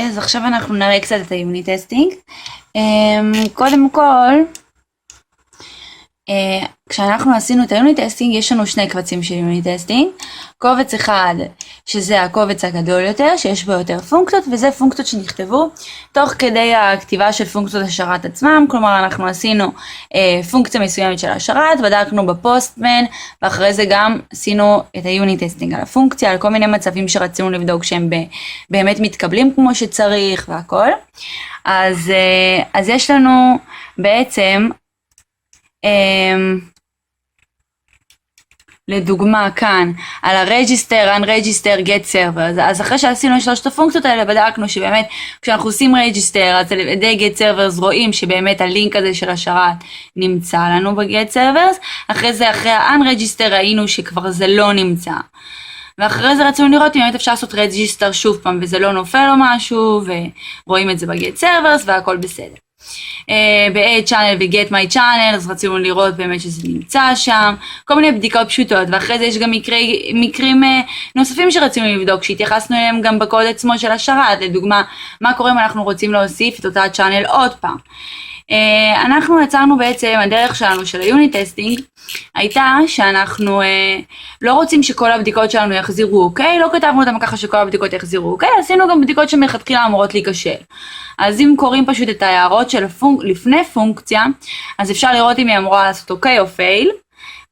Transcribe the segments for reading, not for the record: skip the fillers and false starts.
אז עכשיו אנחנו נראה קצת את היוניט טסטינג. קודם כל, כשאנחנו עשינו את היוניט טסטינג, יש לנו שני קבצים של יוניט טסטינג. קובץ אחד, שזה הקובץ הגדול יותר, שיש בו יותר פונקציות, וזה פונקציות שנכתבו תוך כדי הכתיבה של פונקציות השרת עצמם. כלומר, אנחנו עשינו פונקציה מסוימת של השרת, בדקנו בפוסטמן, ואחרי זה גם עשינו את היוניט טסטינג על הפונקציה, על כל מיני מצבים שרצינו לבדוק שהם באמת מתקבלים כמו שצריך והכל. אז יש לנו בעצם, לדוגמה כאן על ה-register, unregister, get server. אז אחרי שעשינו שלושת הפונקציות האלה בדקנו שבאמת כשאנחנו עושים register אז על ידי get servers רואים שבאמת הלינק הזה של השרת נמצא לנו ב-get servers. אחרי זה אחרי ה-unregister ראינו שכבר זה לא נמצא, ואחרי זה רצינו לראות אם באמת אפשר לעשות register שוב פעם וזה לא נופל או משהו, ורואים את זה ב-get servers והכל בסדר. ב-add channel ו-get my channel, אז רצינו לראות באמת שזה נמצא שם, כל מיני בדיקות פשוטות. ואחרי זה יש גם מקרים נוספים שרצינו לבדוק, שהתייחסנו אליהם גם בקוד עצמו של השרת. לדוגמה, מה קורה אם אנחנו רוצים להוסיף את אותה channel עוד פעם. אנחנו יצרנו בעצם, הדרך שלנו של היוניט טסטינג הייתה שאנחנו לא רוצים שכל הבדיקות שלנו יחזירו אוקיי, לא כתבנו אותם ככה שכל הבדיקות יחזירו אוקיי, עשינו גם בדיקות שמלכתחילה אמורות להיכשל. אז אם קוראים פשוט את ההערות של לפני פונקציה, אז אפשר לראות אם היא אמורה לעשות אוקיי או פייל.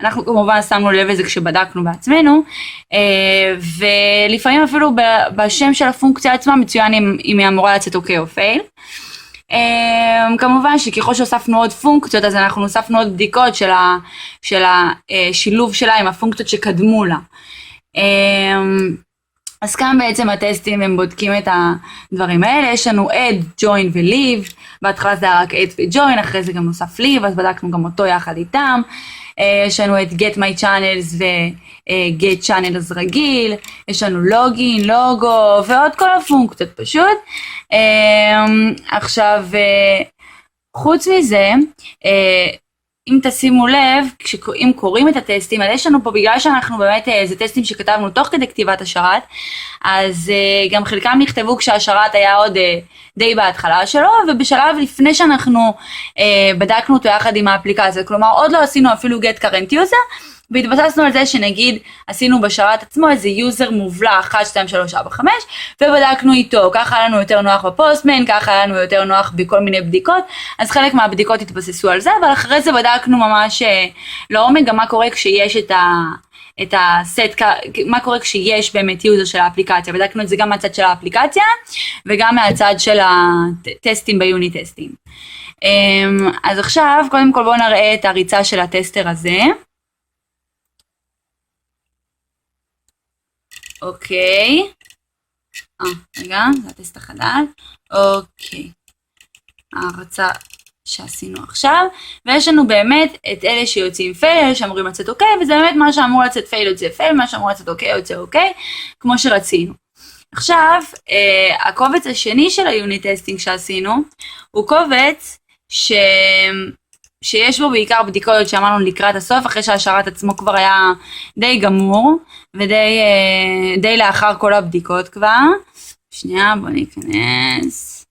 אנחנו כמובן שמנו לב לזה כשבדקנו בעצמנו, ולפעמים אפילו בשם של הפונקציה עצמה מצוין אם היא אמורה לצאת אוקיי או פייל. כמובן שככל שהוספנו עוד פונקציות, אז אנחנו הוספנו עוד בדיקות של השילוב שלה עם הפונקציות שקדמו לה. אז כאן בעצם הטסטים הם בודקים את הדברים האלה. יש לנו add, join ו-leave, בהתחלה זה היה רק add ו-join, אחרי זה גם נוסף leave, אז בדקנו גם אותו יחד איתם. יש לנו את get my channels ו-get channels רגיל, יש לנו login, logo ועוד כל הפונקציות פשוט. עכשיו, חוץ מזה, אם תשימו לב, אם קוראים את הטסטים, אז יש לנו פה, בגלל שאנחנו באמת, זה טסטים שכתבנו תוך כדי כתיבת השרת, אז גם חלקם נכתבו כשהשרת היה עוד די בהתחלה שלו, ובשלב לפני שאנחנו בדקנו אותו יחד עם האפליקציה, כלומר עוד לא עשינו אפילו get current user, והתבססנו על זה שנגיד עשינו בשרת עצמו איזה יוזר מובלע 1, 2, 3, 4, 5, ובדקנו איתו, ככה היה לנו יותר נוח בפוסטמן, ככה היה לנו יותר נוח בכל מיני בדיקות, אז חלק מהבדיקות התבססו על זה, אבל אחרי זה בדקנו ממש לעומק גם מה קורה כשיש את הסט, מה קורה כשיש באמת יוזר של האפליקציה. בדקנו את זה גם מהצד של האפליקציה, וגם מהצד של הטסטים ביוניט טסטינג. אז עכשיו, קודם כל בואו נראה את הריצה של הטסטר הזה. אוקיי. רגע, זה הטסט החדש. אוקיי. ההרצה שעשינו עכשיו, ויש לנו באמת את אלה שיוצאים פייל, אלה שאמורים לצאת אוקיי, וזה באמת מה שאמור לצאת פייל יוצא פייל, מה שאמור לצאת אוקיי יוצא אוקיי, כמו שרצינו. עכשיו, הקובץ השני של היוניט טסטינג שעשינו, הוא קובץ שיש בו בעיקר בדיקות שאמרנו לקראת הסוף, אחרי שהשרת עצמו כבר היה די גמור, ודי לאחר כל הבדיקות כבר. שנייה, בוא ניכנס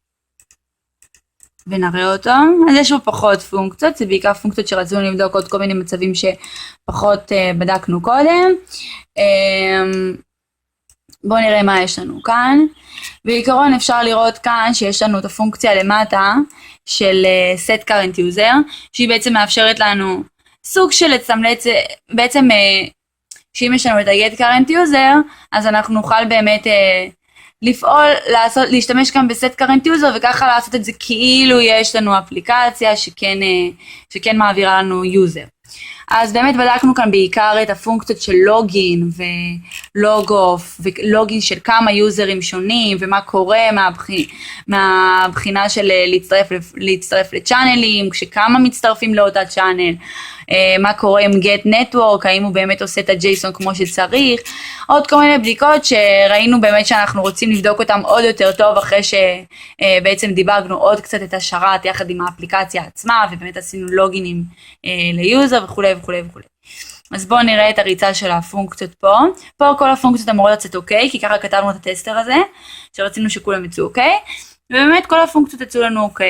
ונראה אותו. אז יש בו פחות פונקציות, זה בעיקר פונקציות שרצינו לבדוק עוד כל מיני מצבים שפחות בדקנו קודם. בואו נראה מה יש לנו כאן. בעיקרון אפשר לראות כאן שיש לנו את הפונקציה למטה של set current user, שהיא בעצם מאפשרת לנו סוג של לצמלץ, בעצם שאם יש לנו את ה-get current user, אז אנחנו נוכל באמת לפעול, להשתמש גם בסט current user, וככה לעשות את זה כאילו יש לנו אפליקציה שכן מעבירה לנו user. אז באמת בדקנו כאן בעיקר את הפונקציות של לוגין ולוגוף, ולוגין של כמה יוזרים שונים, ומה קורה מהבחינה של להצטרף לצ'אנלים, כשכמה מצטרפים לאותה צ'אנל, מה קורה עם get network, האם הוא באמת עושה את הג'ייסון כמו שצריך, עוד כל מיני בדיקות שראינו באמת שאנחנו רוצים לבדוק אותם עוד יותר טוב, אחרי שבעצם דיבגנו עוד קצת את השרת יחד עם האפליקציה עצמה, ובאמת עשינו לוגינים ליוזר וכו' וכו' וכו'. אז בואו נראה את הריצה של הפונקציות פה. פה כל הפונקציות אמורות לצאת אוקיי, כי ככה כתבנו את הטסטר הזה, שרצינו שכולם יצאו אוקיי, ובאמת כל הפונקציות יצאו לנו אוקיי.